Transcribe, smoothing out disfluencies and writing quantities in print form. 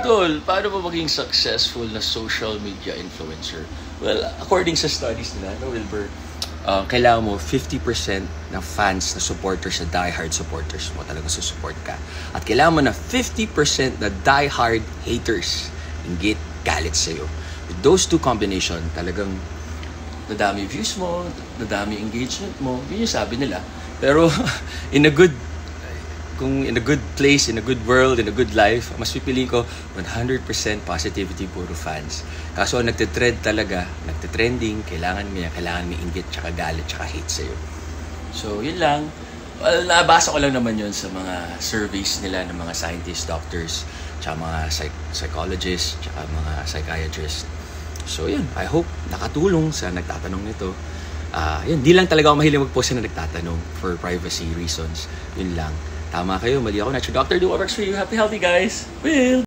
Idol, paano ba maging successful na social media influencer? Well, according sa studies nila, no, Wilbur, kailangan mo 50% na fans na supporters, na diehard supporters mo, talaga susupport ka. At kailangan mo na 50% na diehard haters, inggit, galit sa'yo. With those two combination, talagang nadami views mo, nadami engagement mo, yun yung sabi nila. Pero in a good place, in a good world, in a good life, mas pipiliin ko 100% positivity, puro fans. Kaso nagtitrending, kailangan may inggit, tsaka galit, tsaka hate sa'yo. So, yun lang. Well, nabasa ko lang naman yun sa mga surveys nila ng mga scientists, doctors, tsaka mga psychologists, tsaka mga psychiatrists. So, yun. I hope nakatulong sa nagtatanong nito. Yun, di lang talaga ako mahilig mag-post na nagtatanong for privacy reasons. Yun lang. Tama kayo, mali ako. Natural doctor, do what works for you. Happy, healthy, guys. Will!